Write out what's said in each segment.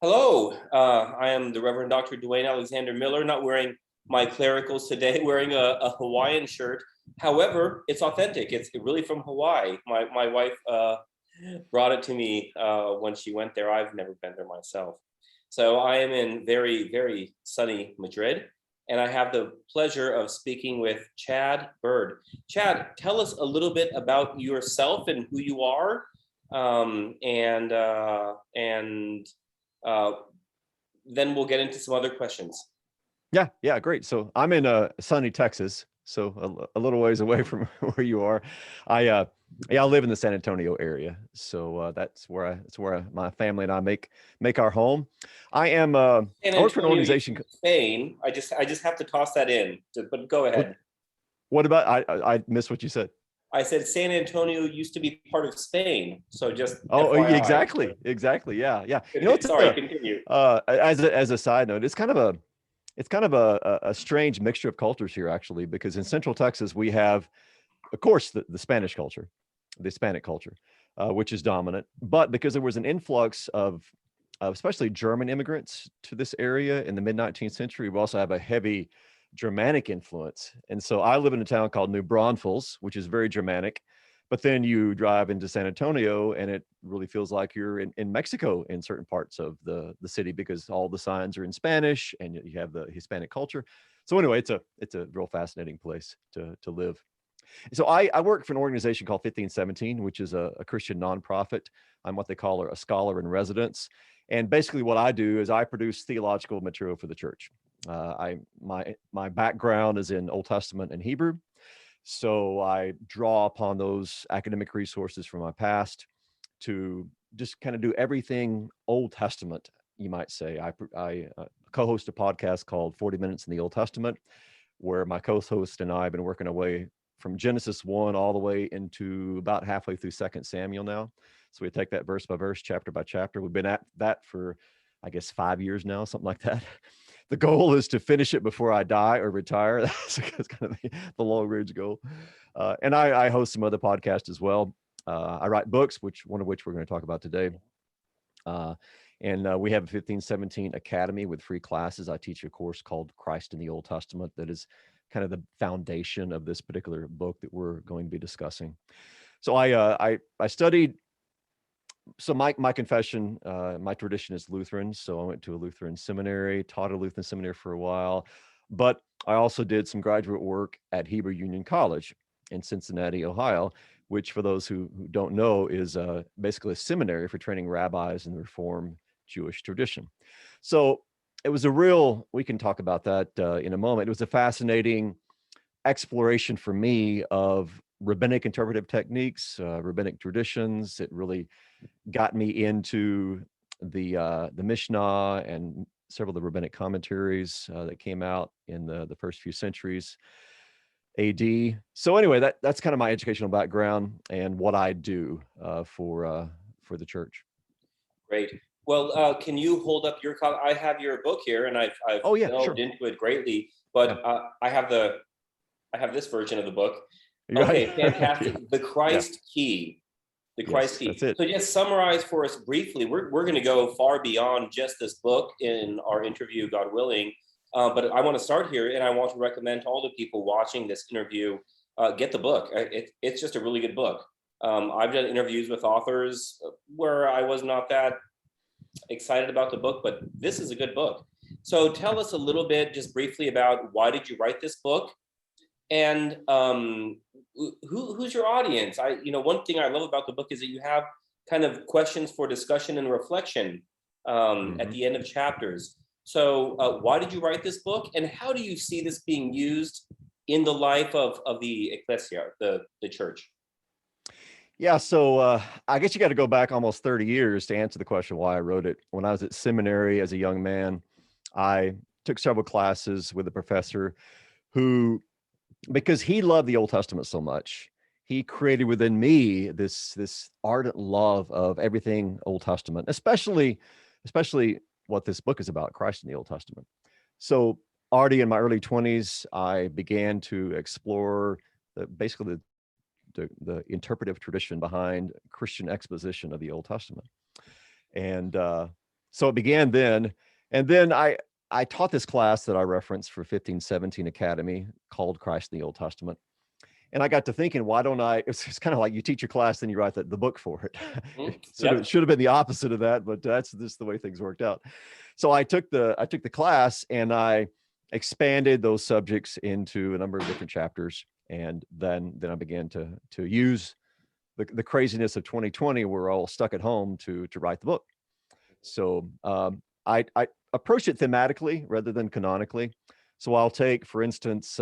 Hello, I am the Reverend Dr. Duane Alexander Miller, not wearing my clericals today, wearing a Hawaiian shirt. However, it's authentic. It's really from Hawaii. My wife brought it to me when she went there. I've never been there myself. So I am in very, very sunny Madrid, and I have the pleasure of speaking with Chad Bird. Chad, tell us a little bit about yourself and who you are, and then we'll get into some other questions. Yeah, great. So I'm in sunny Texas, so a little ways away from where you are. I live in the San Antonio area, so that's where my family and I make our home. I work for an organization. Spain. I just have to toss that in, but go ahead. What about I missed what you said. I said San Antonio used to be part of Spain, so just FYI. exactly. Yeah. Sorry, continue. As a side note, it's kind of a strange mixture of cultures here, actually, because in Central Texas we have, of course, the Spanish culture, the Hispanic culture, which is dominant. But because there was an influx of especially German immigrants to this area in the mid-19th century, we also have a heavy Germanic influence. And so I live in a town called New Braunfels, which is very Germanic. But then you drive into San Antonio and it really feels like you're in Mexico in certain parts of the city, because all the signs are in Spanish and you have the Hispanic culture. So anyway, it's a real fascinating place to live. So I work for an organization called 1517, which is a Christian nonprofit. I'm what they call a scholar in residence. And basically what I do is I produce theological material for the church. My background is in Old Testament and Hebrew. So I draw upon those academic resources from my past to just kind of do everything Old Testament, you might say. I co-host a podcast called 40 Minutes in the Old Testament, where my co-host and I have been working away from Genesis 1 all the way into about halfway through 2 Samuel now. So we take that verse by verse, chapter by chapter. We've been at that for, I guess, 5 years now, something like that. The goal is to finish it before I die or retire. That's kind of the long range goal. And I host some other podcasts as well. I write books, one of which we're going to talk about today. And we have a 1517 Academy with free classes. I teach a course called Christ in the Old Testament that is kind of the foundation of this particular book that we're going to be discussing. So I studied. So my confession, my tradition is Lutheran. So I went to a Lutheran seminary, taught a Lutheran seminary for a while, but I also did some graduate work at Hebrew Union College in Cincinnati, Ohio, which, for those who don't know, is basically a seminary for training rabbis in the Reform Jewish tradition. So it was we can talk about that in a moment. It was a fascinating exploration for me of rabbinic interpretive techniques, rabbinic traditions. It really got me into the Mishnah and several of the rabbinic commentaries that came out in the first few centuries AD. So anyway, that's kind of my educational background and what I do for the church. Great. Well, can you hold up your copy? I have your book here, and I've delved into it greatly. But I have this version of the book. Okay, fantastic. The Christ Key. The Christ Key. That's it. So just summarize for us briefly. We're going to go far beyond just this book in our interview, God willing. But I want to start here, and I want to recommend to all the people watching this interview, get the book. It's just a really good book. I've done interviews with authors where I was not that excited about the book, but this is a good book. So tell us a little bit, just briefly, about why did you write this book? And who's your audience? One thing I love about the book is that you have kind of questions for discussion and reflection at the end of chapters. So why did you write this book, and how do you see this being used in the life of the ecclesia, the church? Yeah, so I guess you got to go back almost 30 years to answer the question why I wrote it. When I was at seminary as a young man, I took several classes with a professor who, because he loved the Old Testament so much, he created within me this ardent love of everything Old Testament, especially what this book is about, Christ in the Old Testament. So already in my early 20s, I began to explore basically the interpretive tradition behind Christian exposition of the Old Testament. And So it began then. And then I taught this class that I referenced for 1517 Academy called Christ in the Old Testament. And I got to thinking, why don't it's kind of like you teach your class, then you write the book for it. It should have been the opposite of that, but that's just the way things worked out. So I took the class and I expanded those subjects into a number of different chapters. And then I began to use the craziness of 2020, we're all stuck at home to write the book. So I approach it thematically rather than canonically. So I'll take, for instance,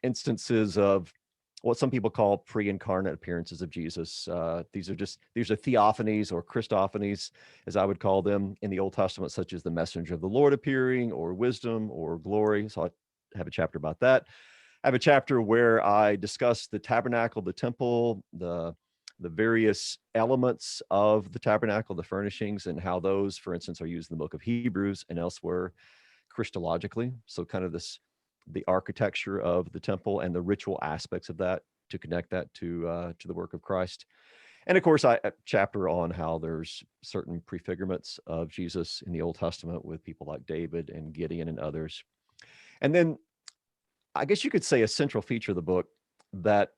instances of what some people call pre-incarnate appearances of Jesus. These are theophanies or Christophanies, as I would call them in the Old Testament, such as the messenger of the Lord appearing, or wisdom, or glory. So I have a chapter about that. I have a chapter where I discuss the tabernacle, the temple, the various elements of the tabernacle, the furnishings, and how those, for instance, are used in the book of Hebrews and elsewhere Christologically. So kind of the architecture of the temple and the ritual aspects of that to connect that to the work of Christ. And of course, a chapter on how there's certain prefigurements of Jesus in the Old Testament with people like David and Gideon and others. And then I guess you could say a central feature of the book that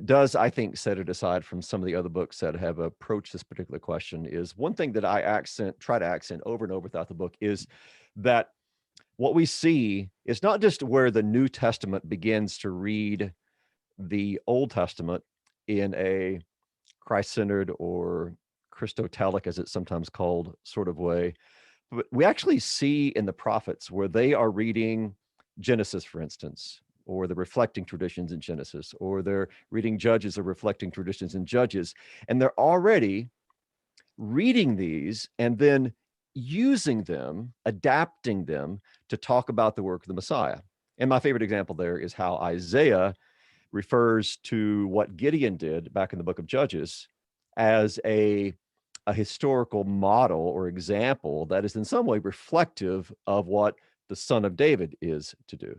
does, I think, set it aside from some of the other books that have approached this particular question is one thing that I try to accent over and over throughout the book is that what we see is not just where the New Testament begins to read the Old Testament in a Christ-centered or Christotelic, as it's sometimes called, sort of way, but we actually see in the prophets where they are reading Genesis, for instance, or the reflecting traditions in Genesis, or they're reading Judges or reflecting traditions in Judges, and they're already reading these and then using them, adapting them to talk about the work of the Messiah. And my favorite example there is how Isaiah refers to what Gideon did back in the book of Judges as a historical model or example that is in some way reflective of what the son of David is to do.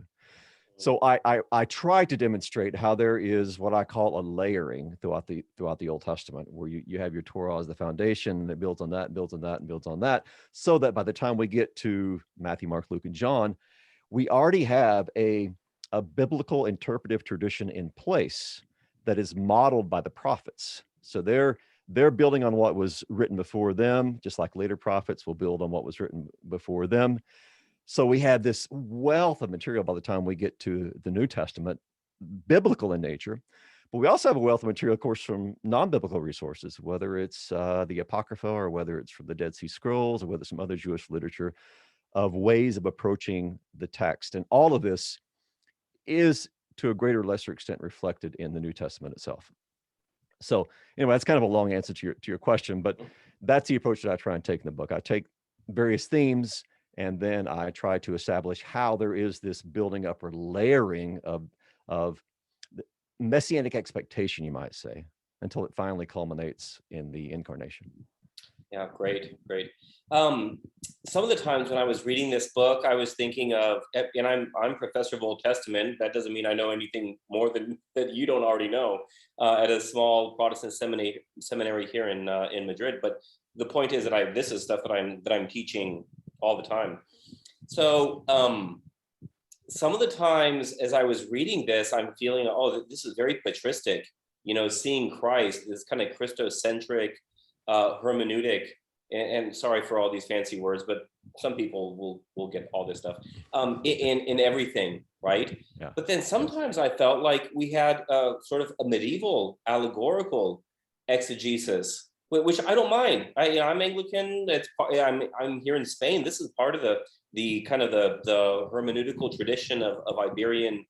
So I try to demonstrate how there is what I call a layering throughout the Old Testament, where you have your Torah as the foundation, and it builds on that, and builds on that, and builds on that, so that by the time we get to Matthew, Mark, Luke, and John, we already have a biblical interpretive tradition in place that is modeled by the prophets. So they're building on what was written before them, just like later prophets will build on what was written before them. So we have this wealth of material by the time we get to the New Testament, biblical in nature, but we also have a wealth of material, of course, from non-biblical resources, whether it's the Apocrypha or whether it's from the Dead Sea Scrolls or whether it's some other Jewish literature of ways of approaching the text. And all of this is to a greater or lesser extent reflected in the New Testament itself. So anyway, that's kind of a long answer to your question, but that's the approach that I try and take in the book. I take various themes, and then I try to establish how there is this building up or layering of messianic expectation, you might say, until it finally culminates in the incarnation. Yeah, great. Some of the times when I was reading this book, I was thinking of, and I'm professor of Old Testament. That doesn't mean I know anything more than that you don't already know at a small Protestant seminary here in Madrid. But the point is that this is stuff that I'm teaching all the time. So some of the times as I was reading this, I'm feeling, oh, this is very patristic, seeing Christ, this kind of Christocentric hermeneutic, and sorry for all these fancy words, but some people will get all this stuff in everything, right? Yeah. But then sometimes I felt like we had sort of a medieval allegorical exegesis, which I don't mind. I'm Anglican. I'm here in Spain. This is part of the kind of the hermeneutical tradition of Iberian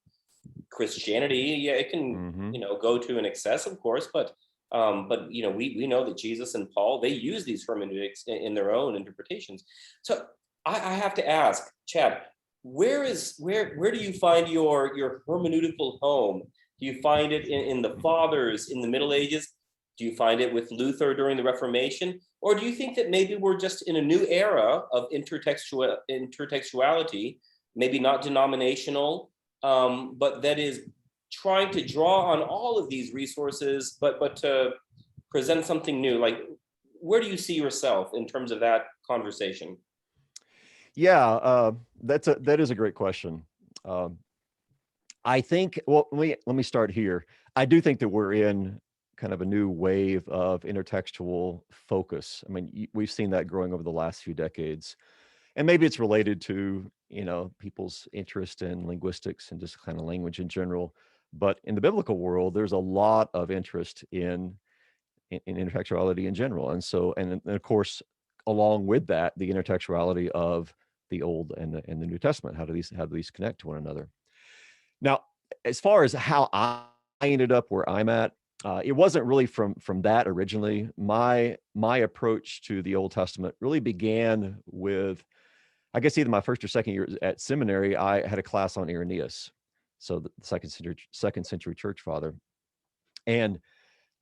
Christianity. Yeah, it can go to an excess, of course, but we know that Jesus and Paul, they use these hermeneutics in their own interpretations. So I have to ask, Chad, where do you find your hermeneutical home? Do you find it in the Fathers in the Middle Ages? Do you find it with Luther during the Reformation? Or do you think that maybe we're just in a new era of intertextuality, maybe not denominational, but that is trying to draw on all of these resources, but to present something new? Like, where do you see yourself in terms of that conversation? Yeah, that is a great question. Um, I think, well, let me start here. I do think that we're in kind of a new wave of intertextual focus. I mean, we've seen that growing over the last few decades, and maybe it's related to, people's interest in linguistics and just kind of language in general. But in the biblical world, there's a lot of interest in intertextuality in general, and so, and of course, along with that, the intertextuality of the Old and the New Testament. How do these connect to one another? Now, as far as how I ended up where I'm at, it wasn't really from that originally. My approach to the Old Testament really began with, I guess, either my first or second year at seminary. I had a class on Irenaeus, so the second century church father, and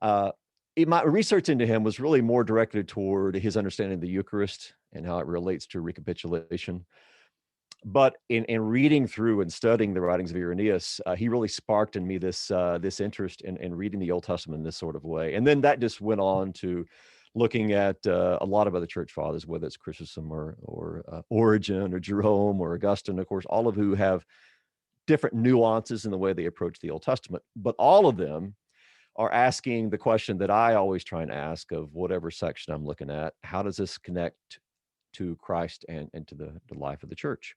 uh, my research into him was really more directed toward his understanding of the Eucharist and how it relates to recapitulation. But in reading through and studying the writings of Irenaeus, he really sparked in me this interest in reading the Old Testament in this sort of way. And then that just went on to looking at a lot of other church fathers, whether it's Chrysostom or Origen or Jerome or Augustine, of course, all of who have different nuances in the way they approach the Old Testament. But all of them are asking the question that I always try and ask of whatever section I'm looking at: how does this connect to Christ and to the life of the church?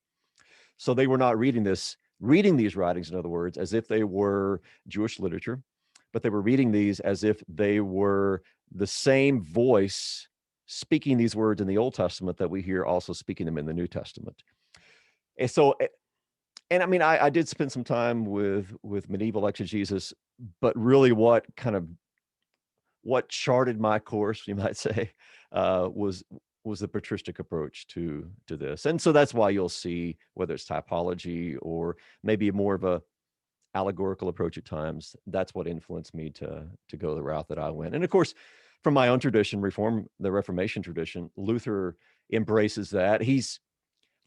So they were not reading these writings, in other words, as if they were Jewish literature, but they were reading these as if they were the same voice speaking these words in the Old Testament that we hear also speaking them in the New Testament. And so, and I mean, I did spend some time with medieval exegesis, but really what charted my course, you might say, was the patristic approach to this. And so that's why you'll see, whether it's typology or maybe more of a allegorical approach at times, that's what influenced me to go the route that I went. And of course, from my own tradition, the Reformation tradition, Luther embraces that.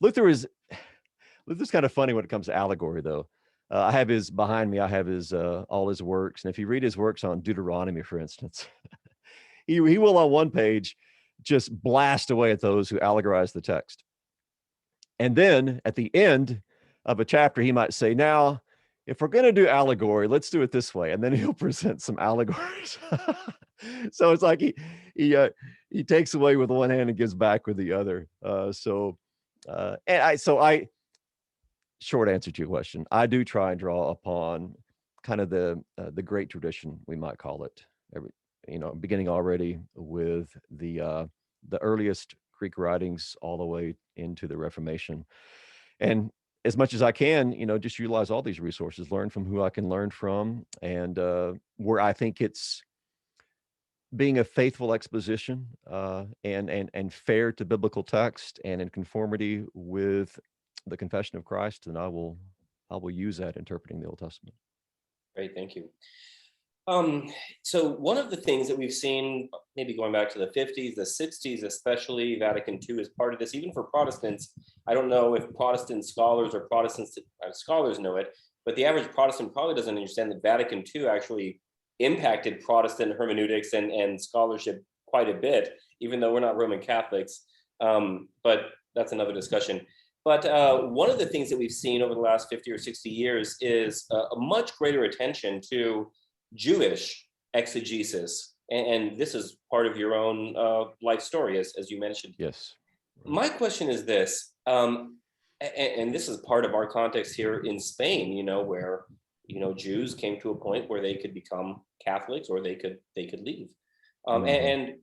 Luther is Luther's kind of funny when it comes to allegory, though. I have his behind me. I have his all his works, and if you read his works on Deuteronomy, for instance, he will on one page just blast away at those who allegorize the text, and then at the end of a chapter, he might say, "Now, if we're going to do allegory, let's do it this way," and then he'll present some allegories. So it's like he takes away with one hand and gives back with the other. I short answer to your question, I do try and draw upon kind of the great tradition, we might call it. Beginning already with the earliest Greek writings all the way into the Reformation, and as much as I can, just utilize all these resources, learn from who I can learn from, and where I think it's being a faithful exposition and fair to biblical text and in conformity with the confession of Christ, and I will use that interpreting the Old Testament. Great, thank you. So one of the things that we've seen, maybe going back to the 50s, the 60s, especially Vatican II is part of this, even for Protestants. I don't know if Protestant scholars or Protestant scholars know it, but the average Protestant probably doesn't understand that Vatican II actually impacted Protestant hermeneutics and scholarship quite a bit, even though we're not Roman Catholics. But that's another discussion. But one of the things that we've seen over the last 50 or 60 years is a much greater attention to Jewish exegesis. And this is part of your own life story, as you mentioned. Yes. My question is this, and this is part of our context here in Spain, where, Jews came to a point where they could become Catholics or they could leave. And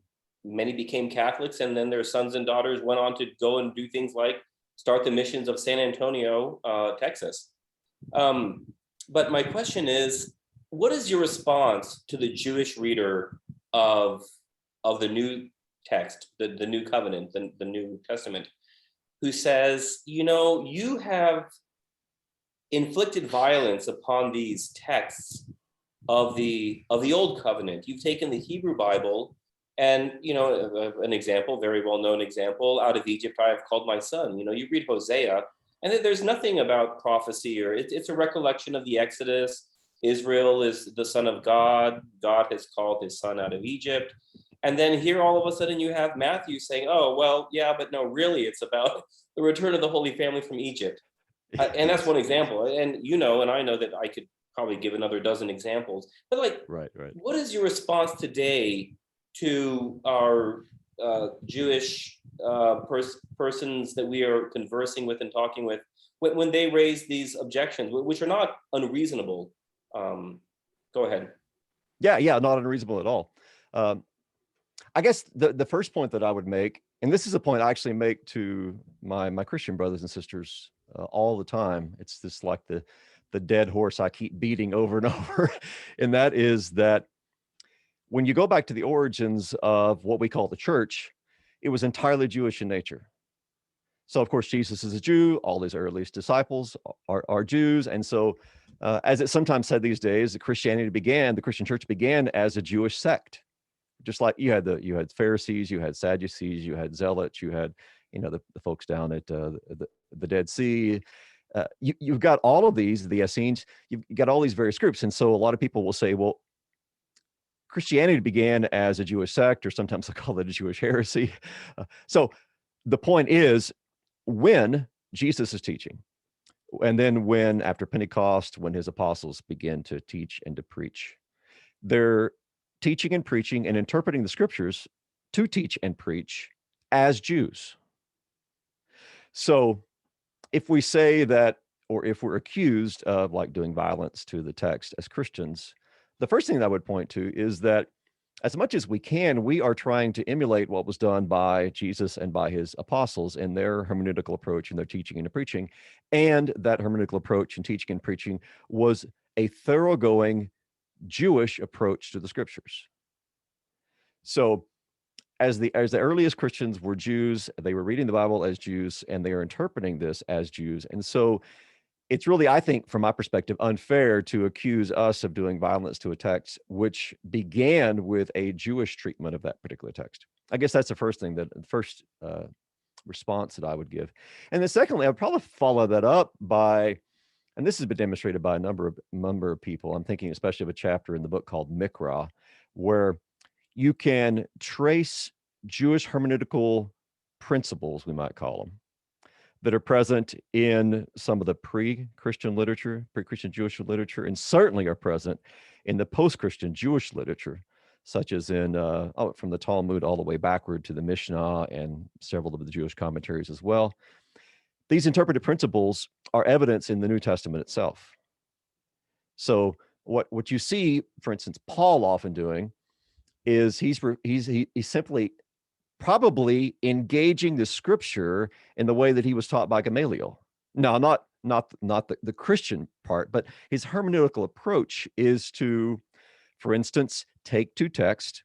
many became Catholics, and then their sons and daughters went on to go and do things like start the missions of San Antonio, Texas. But my question is, what is your response to the Jewish reader of the New Text, the New Covenant, the New Testament, who says, you have inflicted violence upon these texts of the Old Covenant. You've taken the Hebrew Bible, and an example, very well-known example, out of Egypt I have called my son. You read Hosea, and there's nothing about prophecy, or it's a recollection of the Exodus. Israel is the son of God. God has called his son out of Egypt. And then here all of a sudden you have Matthew saying, oh, well, yeah, but no, really, it's about the return of the Holy Family from Egypt. And that's Yes. one example. And and I know that I could probably give another dozen examples. But like, Right, right. what is your response today to our Jewish persons that we are conversing with and talking with when they raise these objections, which are not unreasonable? Go ahead. Yeah, not unreasonable at all. Um, I guess the first point that I would make, and this is a point I actually make to my Christian brothers and sisters all the time. It's just like the dead horse I keep beating over and over, and that is that when you go back to the origins of what we call the church, it was entirely Jewish in nature. So of course Jesus is a Jew. All his earliest disciples are Jews, and so as it's sometimes said these days, the Christian church began as a Jewish sect. Just like you had Pharisees, you had Sadducees, you had Zealots, you had the folks down at the Dead Sea. You've got all of these, the Essenes. You've got all these various groups, and so a lot of people will say, well, Christianity began as a Jewish sect, or sometimes they call it a Jewish heresy. So the point is, when Jesus is teaching, and then when after Pentecost, when his apostles begin to teach and to preach, they're teaching and preaching and interpreting the scriptures to teach and preach as Jews. So if we say that, or if we're accused of like doing violence to the text as Christians, the first thing that I would point to is that as much as we can, we are trying to emulate what was done by Jesus and by his apostles in their hermeneutical approach and their teaching and preaching. And that hermeneutical approach and teaching and preaching was a thoroughgoing Jewish approach to the scriptures. So as the earliest Christians were Jews, they were reading the Bible as Jews, and they are interpreting this as Jews. And so it's really, I think, from my perspective, unfair to accuse us of doing violence to a text which began with a Jewish treatment of that particular text. I guess that's the first response that I would give. And then secondly, I'd probably follow that up by, and this has been demonstrated by a number of people. I'm thinking especially of a chapter in the book called Mikra, where you can trace Jewish hermeneutical principles, we might call them, that are present in some of the pre-Christian literature, pre-Christian Jewish literature, and certainly are present in the post-Christian Jewish literature, such as in from the Talmud all the way backward to the Mishnah and several of the Jewish commentaries as well. These interpretive principles are evidence in the New Testament itself. So what you see, for instance, Paul often doing is he's simply probably engaging the scripture in the way that he was taught by Gamaliel. Now, not the Christian part, but his hermeneutical approach is to, for instance, take two texts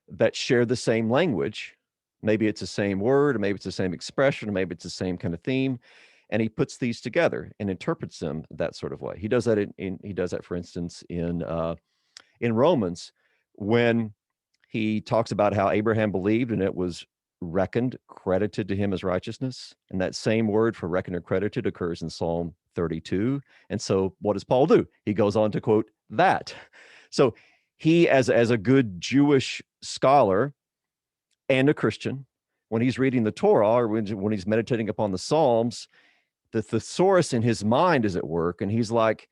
that share the same language. Maybe it's the same word, or maybe it's the same expression, or maybe it's the same kind of theme, and he puts these together and interprets them that sort of way. He does that he does that, for instance, in Romans, when he talks about how Abraham believed and it was credited to him as righteousness. And that same word for reckoned or credited occurs in Psalm 32. And so what does Paul do? He goes on to quote that. So he, as a good Jewish scholar and a Christian, when he's reading the Torah or when he's meditating upon the Psalms, the thesaurus in his mind is at work. And he's like,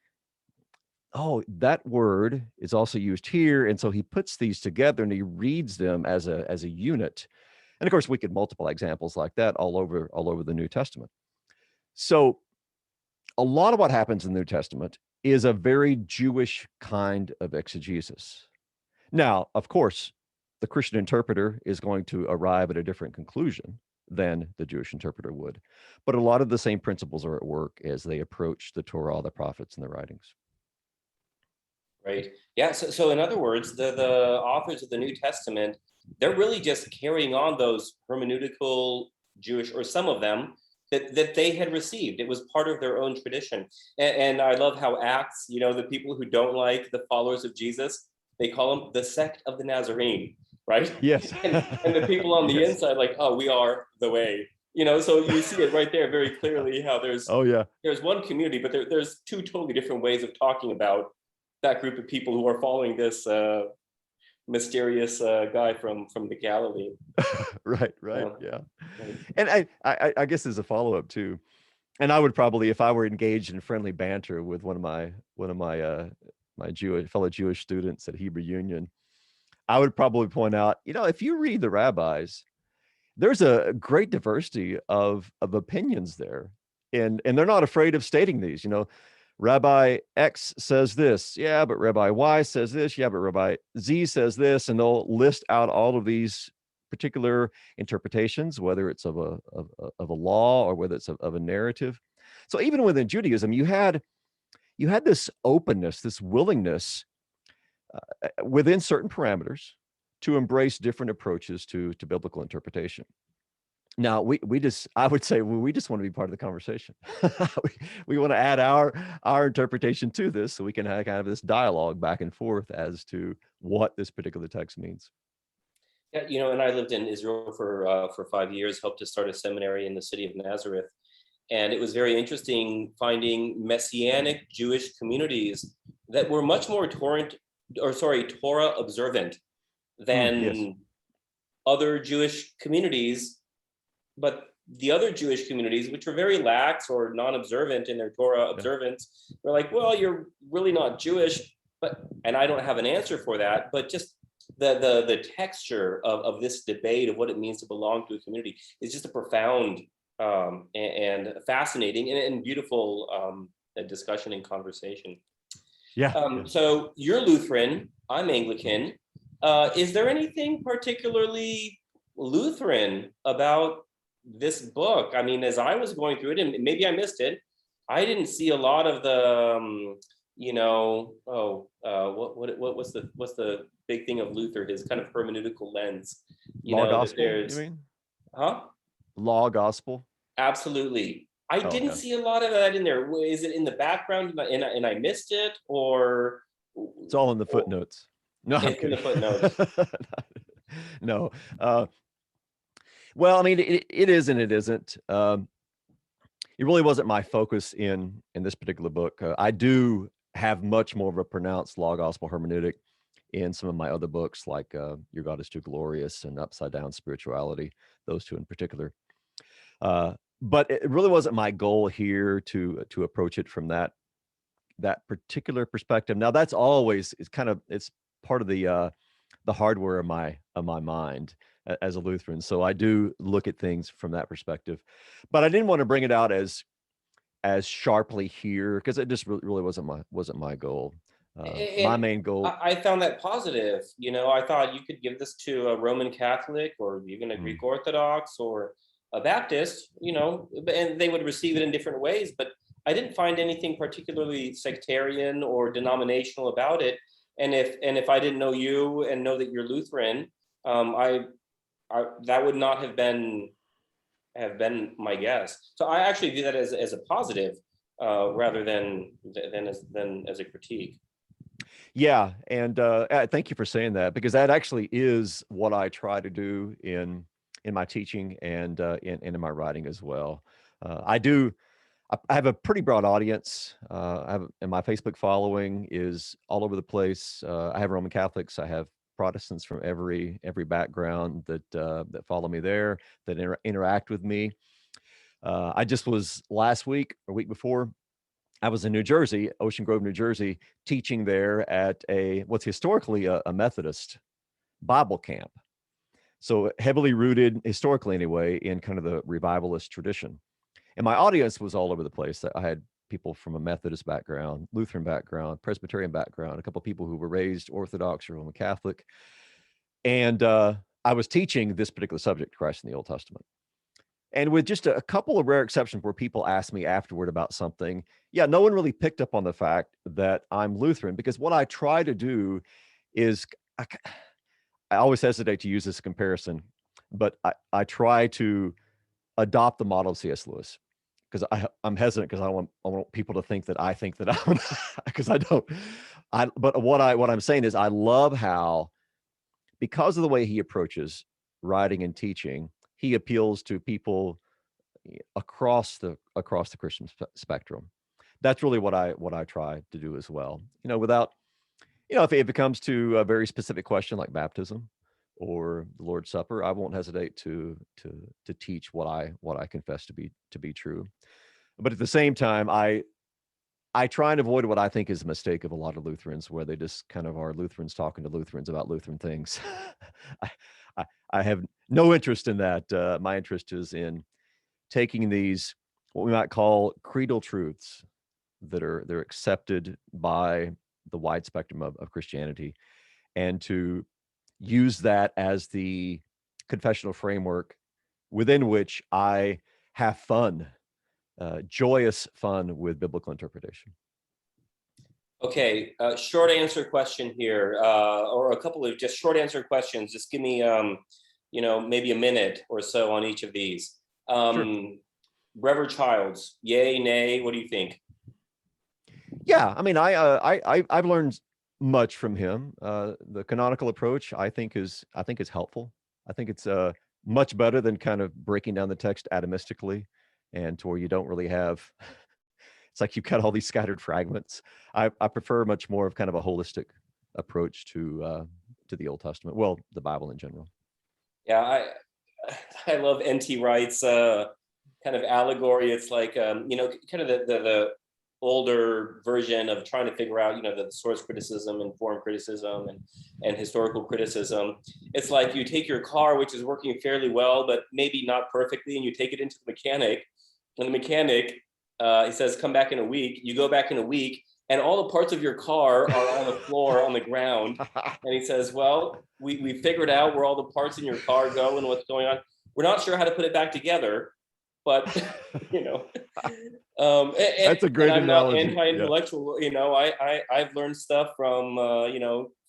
oh, that word is also used here. And so he puts these together and he reads them as a unit. And of course, we could multiply examples like that all over the New Testament. So a lot of what happens in the New Testament is a very Jewish kind of exegesis. Now, of course, the Christian interpreter is going to arrive at a different conclusion than the Jewish interpreter would. But a lot of the same principles are at work as they approach the Torah, the prophets, and the writings. Right. Yeah. So in other words, the authors of the New Testament, they're really just carrying on those hermeneutical Jewish, or some of them, that they had received. It was part of their own tradition. And I love how Acts, the people who don't like the followers of Jesus, they call them the Sect of the Nazarene, right? Yes. and the people on the Yes. inside, like, oh, we are the way. So you see it right there very clearly how there's one community, but there's two totally different ways of talking about that group of people who are following this mysterious guy from the Galilee. Right, Uh, yeah. right. And I guess as a follow-up too, and I would probably, if I were engaged in friendly banter with my fellow Jewish students at Hebrew Union, I would probably point out, if you read the rabbis, there's a great diversity of opinions there, and they're not afraid of stating these. Rabbi X says this, yeah, but Rabbi Y says this, yeah, but Rabbi Z says this, and they'll list out all of these particular interpretations, whether it's of a law or whether it's of a narrative. So even within Judaism, you had this openness, this willingness within certain parameters to embrace different approaches to biblical interpretation. Now I would say, we just want to be part of the conversation. we want to add our interpretation to this, so we can have kind of this dialogue back and forth as to what this particular text means. Yeah, and I lived in Israel for 5 years, helped to start a seminary in the city of Nazareth. And it was very interesting finding Messianic Jewish communities that were much more Torah observant than Yes. other Jewish communities. But the other Jewish communities, which were very lax or non-observant in their Torah observance, were like, well, you're really not Jewish. And I don't have an answer for that, but just the texture of this debate of what it means to belong to a community is just a profound and fascinating and beautiful discussion and conversation. Yeah. So you're Lutheran, I'm Anglican. Is there anything particularly Lutheran about this book? I mean, as I was going through it, and maybe I missed it, I didn't see a lot of the, what's the big thing of Luther? His kind of hermeneutical lens. Law gospel, you mean? Huh? Law gospel. Absolutely. I didn't Okay. see a lot of that in there. Is it in the background and I missed it, or It's all in the footnotes. No, I'm it's in the kidding. footnotes? No. Well, I mean, it is and it isn't. It really wasn't my focus in this particular book. I do have much more of a pronounced law gospel hermeneutic in some of my other books, like Your God is Too Glorious and Upside Down Spirituality, those two in particular. But it really wasn't my goal here to approach it from that particular perspective. Now, that's always it's part of the hardware of my mind as a Lutheran. So I do look at things from that perspective, but I didn't want to bring it out as sharply here, because it just really wasn't my goal. My And main goal. I found that positive. I thought you could give this to a Roman Catholic or even a Mm, Greek Orthodox or a Baptist, and they would receive it in different ways. But I didn't find anything particularly sectarian or denominational about it. And if I didn't know you and know that you're Lutheran, I that would not have been my guess. So I actually view that as a positive, rather than as a critique. yeah, and thank you for saying that, because that actually is what I try to do in my teaching and in my writing as well. I have a pretty broad audience. And my Facebook following is all over the place. I have Roman Catholics. I have Protestants from every background that follow me there, that interact with me. I just was last week or week before, I was in New Jersey, Ocean Grove, New Jersey, teaching there at what's historically a Methodist Bible camp. So heavily rooted, historically anyway, in kind of the revivalist tradition. And my audience was all over the place. I had people from a Methodist background, Lutheran background, Presbyterian background, a couple of people who were raised Orthodox or Roman Catholic. And I was teaching this particular subject, Christ in the Old Testament. And with just a couple of rare exceptions where people asked me afterward about something, yeah, no one really picked up on the fact that I'm Lutheran, because what I try to do is, I always hesitate to use this comparison, but I try to adopt the model of C.S. Lewis, because I'm hesitant, because I want people to think that I think that I'm, because I don't. But what I'm saying is, I love how, because of the way he approaches writing and teaching, he appeals to people across the Christian spectrum. That's really what I try to do as well. Without if it comes to a very specific question like baptism or the Lord's Supper, I won't hesitate to teach what I confess to be true. But at the same time, I try and avoid what I think is a mistake of a lot of Lutherans, where they just kind of are Lutherans talking to Lutherans about Lutheran things. I, I have no interest in that. My interest is in taking these, what we might call creedal truths they're accepted by the wide spectrum of Christianity, and to use that as the confessional framework within which I have fun, joyous fun with biblical interpretation. Okay, short answer question here, or a couple of just short answer questions. Just give me, maybe a minute or so on each of these. Sure. Reverend Childs, yay, nay, what do you think? Yeah, I mean, I've learned much from him. The canonical approach, I think is helpful. I think it's much better than kind of breaking down the text atomistically, and to where you don't really have. It's like you've got all these scattered fragments. I prefer much more of kind of a holistic approach to the Old Testament. Well, the Bible in general. Yeah, I love N.T. Wright's kind of allegory. It's like kind of the older version of trying to figure out the source criticism and form criticism and historical criticism. It's like you take your car, which is working fairly well, but maybe not perfectly, and you take it into the mechanic, and the mechanic he says, come back in a week. You go back in a week, and all the parts of your car are on the floor, on the ground. And he says, well, we figured out where all the parts in your car go and what's going on. We're not sure how to put it back together, but That's a great I'm not analogy. Yeah. anti-intellectual. I've learned stuff from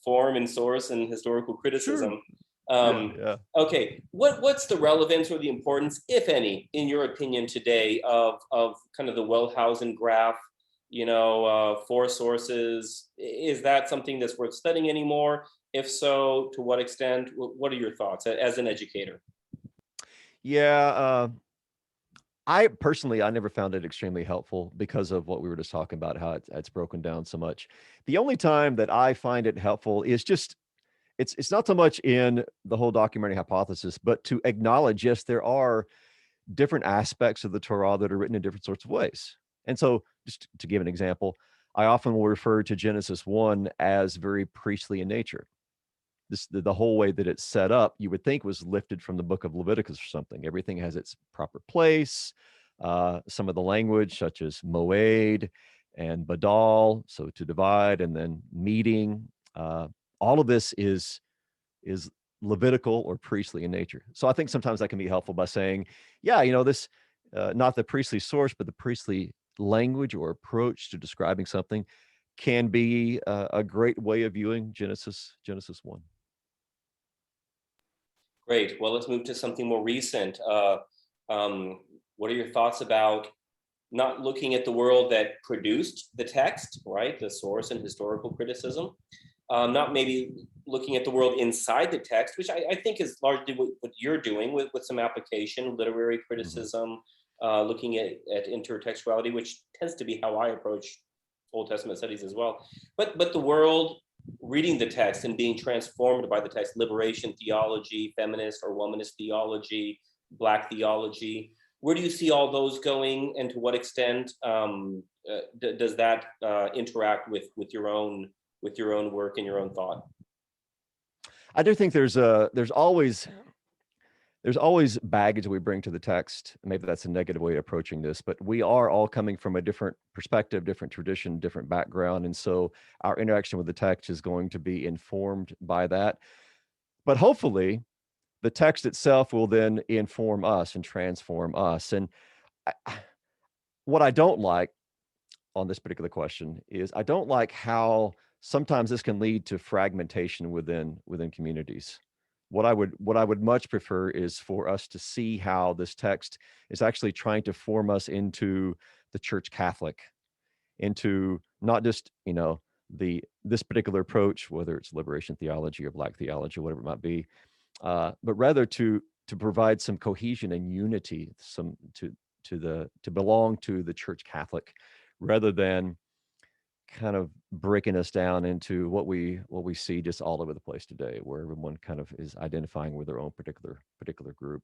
form and source and historical criticism. Sure. Yeah. Okay, what's the relevance or the importance, if any, in your opinion today, of kind of the Wellhausen graph? Four sources. Is that something that's worth studying anymore? If so, to what extent? What are your thoughts as an educator? Yeah. I never found it extremely helpful because of what we were just talking about, how it's broken down so much. The only time that I find it helpful is just it's not so much in the whole documentary hypothesis, but to acknowledge, yes, there are different aspects of the Torah that are written in different sorts of ways. And so, just to give an example, I often will refer to Genesis 1 as very priestly in nature. The whole way that it's set up, you would think was lifted from the book of Leviticus or something. Everything has its proper place. Some of the language, such as moed and badal, so to divide, and then meeting, all of this is Levitical or priestly in nature. So I think sometimes that can be helpful by saying, yeah, this not the priestly source, but the priestly language or approach to describing something can be a great way of viewing Genesis 1. Great. Well, let's move to something more recent. What are your thoughts about not looking at the world that produced the text, right? The source and historical criticism. Not maybe looking at the world inside the text, which I think is largely what you're doing with some application, literary criticism, looking at intertextuality, which tends to be how I approach Old Testament studies as well. But the world, reading the text and being transformed by the text, liberation theology, feminist or womanist theology, Black theology. Where do you see all those going, and to what extent does that interact with your own work and your own thought? I do think there's always baggage we bring to the text. Maybe that's a negative way of approaching this, but we are all coming from a different perspective, different tradition, different background, and so our interaction with the text is going to be informed by that. But hopefully, the text itself will then inform us and transform us. And what I don't like on this particular question is I don't like how sometimes this can lead to fragmentation within communities. What I would much prefer is for us to see how this text is actually trying to form us into the Church Catholic, into not just this particular approach, whether it's liberation theology or Black theology, whatever it might be, but rather to provide some cohesion and unity, to belong to the Church Catholic, rather than kind of breaking us down into what we see just all over the place today, where everyone kind of is identifying with their own particular group.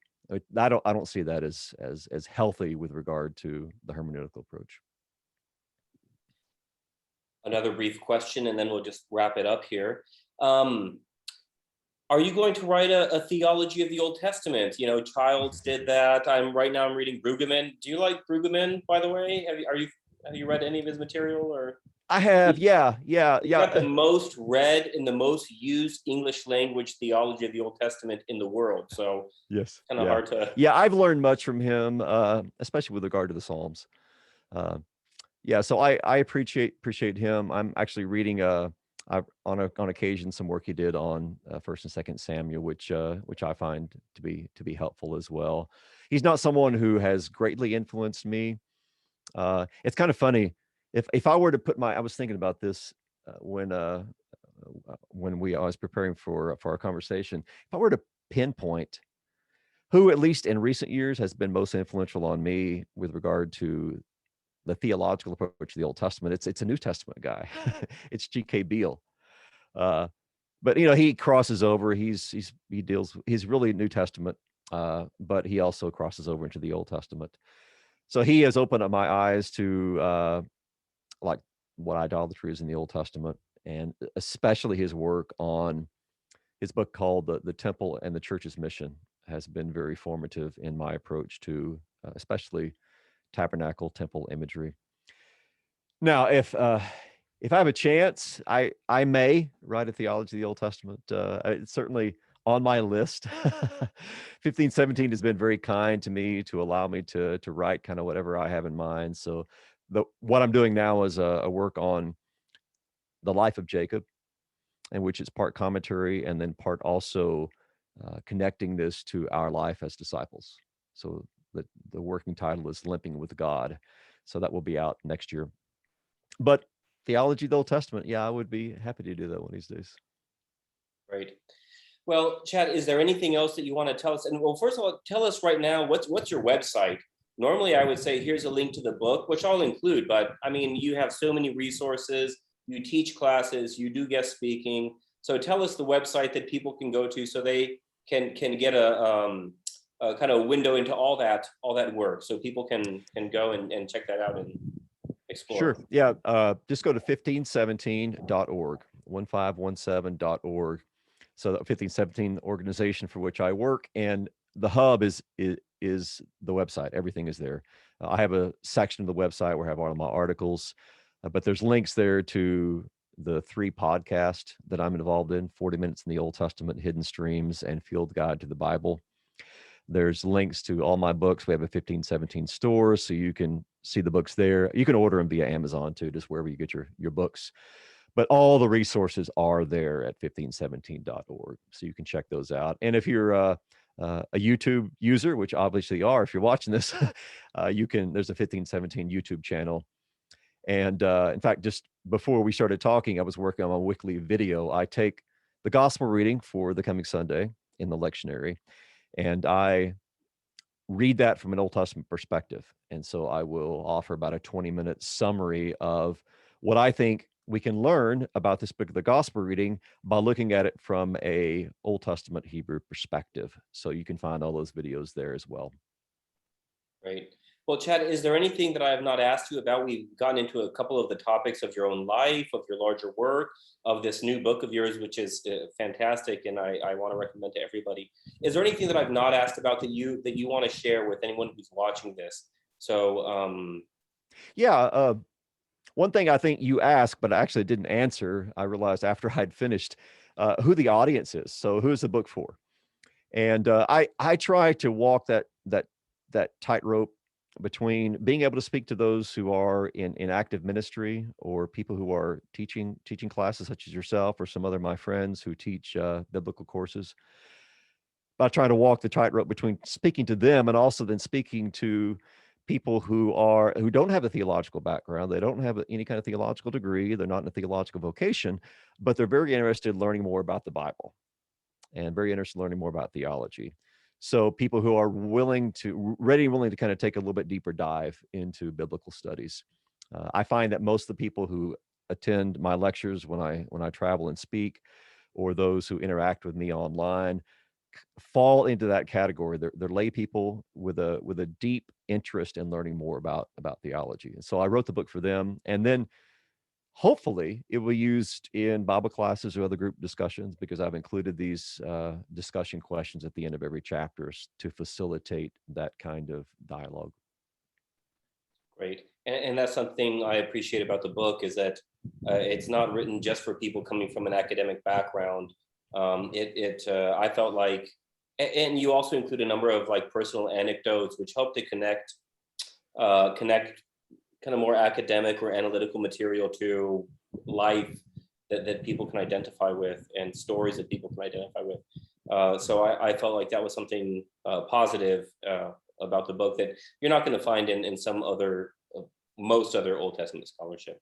I don't see that as healthy with regard to the hermeneutical approach. Another brief question, and then we'll just wrap it up here. Are you going to write a theology of the Old Testament? You know, Childs did that. I'm reading Brueggemann. Do you like Brueggemann, by the way? Have you read any of his material? Or I have, yeah. he's got the most read and the most used English language theology of the Old Testament in the world. So Yes, kind of hard to. Yeah, I've learned much from him, especially with regard to the Psalms. Yeah, so I appreciate him. I'm actually reading on occasion some work he did on First and Second Samuel, which I find to be helpful as well. He's not someone who has greatly influenced me. It's kind of funny if I were to put I was thinking about this when I was preparing for our conversation. If I were to pinpoint who, at least in recent years, has been most influential on me with regard to the theological approach to the Old Testament, it's a New Testament guy. It's G.K. Beale. But he crosses over. He's really New Testament, but he also crosses over into the Old Testament. So he has opened up my eyes to like what idolatry is in the Old Testament, and especially his work on his book called the Temple and the Church's Mission has been very formative in my approach to especially tabernacle temple imagery. Now, if I have a chance, I may write a theology of the Old Testament. It's certainly on my list. 1517 has been very kind to me to allow me to write kind of whatever I have in mind. So what I'm doing now is a work on the life of Jacob, in which it's part commentary and then part also connecting this to our life as disciples. So the working title is Limping with God. So that will be out next year. But theology of the Old Testament, yeah, I would be happy to do that one of these days. Great. Well, Chad, is there anything else that you want to tell us? And well, first of all, tell us right now, what's your website? Normally, I would say, here's a link to the book, which I'll include. But I mean, you have so many resources. You teach classes. You do guest speaking. So tell us the website that people can go to so they can get a kind of window into all that work, so people can go and check that out and explore. Sure. Yeah. Just go to 1517.org, 1517.org. So the 1517 organization for which I work, and the hub is the website. Everything is there. I have a section of the website where I have all of my articles, but there's links there to the 3 podcasts that I'm involved in: 40 Minutes in the Old Testament, Hidden Streams, and Field Guide to the Bible. There's links to all my books. We have a 1517 store, so you can see the books there. You can order them via Amazon too, just wherever you get your books. But all the resources are there at 1517.org, so you can check those out. And if you're a YouTube user, which obviously you are if you're watching this, there's a 1517 YouTube channel. And in fact, just before we started talking, I was working on a weekly video. I take the gospel reading for the coming Sunday in the lectionary, and I read that from an Old Testament perspective. And so I will offer about a 20-minute summary of what I think we can learn about this book of the gospel reading by looking at it from a Old Testament Hebrew perspective. So you can find all those videos there as well. Great. Well, Chad, is there anything that I have not asked you about? We've gotten into a couple of the topics of your own life, of your larger work, of this new book of yours, which is fantastic, and I want to recommend to everybody. Is there anything that I've not asked about that you want to share with anyone who's watching this? So, one thing I think you asked, but I actually didn't answer, I realized after I'd finished, who the audience is. So who's the book for? And I try to walk that tightrope between being able to speak to those who are in active ministry, or people who are teaching classes such as yourself or some other of my friends who teach biblical courses. But I try to walk the tightrope between speaking to them and also then speaking to people who don't have a theological background. They don't have any kind of theological degree. They're not in a theological vocation, but they're very interested in learning more about the Bible and very interested in learning more about theology. So people who are ready and willing to kind of take a little bit deeper dive into biblical studies. I find that most of the people who attend my lectures when I travel and speak, or those who interact with me online fall into that category. They're lay people with a deep interest in learning more about theology. And so I wrote the book for them, and then hopefully it will be used in Bible classes or other group discussions, because I've included these discussion questions at the end of every chapter to facilitate that kind of dialogue. Great. And that's something I appreciate about the book, is that it's not written just for people coming from an academic background. I felt like, and you also include a number of like personal anecdotes, which help to connect kind of more academic or analytical material to life that people can identify with, and stories that people can identify with. So I felt like that was something positive about the book that you're not going to find in some other, most other Old Testament scholarship.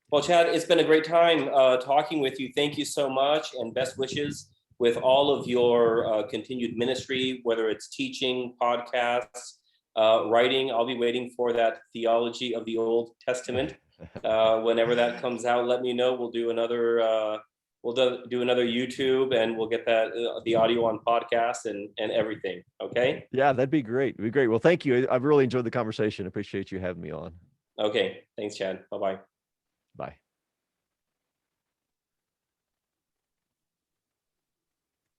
Well, Chad, it's been a great time talking with you. Thank you so much, and best wishes with all of your continued ministry, whether it's teaching, podcasts, writing. I'll be waiting for that theology of the Old Testament. Whenever that comes out, let me know. We'll do another do another YouTube, and we'll get that the audio on podcast and everything. Okay. Yeah, that'd be great. It'd be great. Well, thank you. I've really enjoyed the conversation. Appreciate you having me on. Okay. Thanks, Chad. Bye-bye. Bye.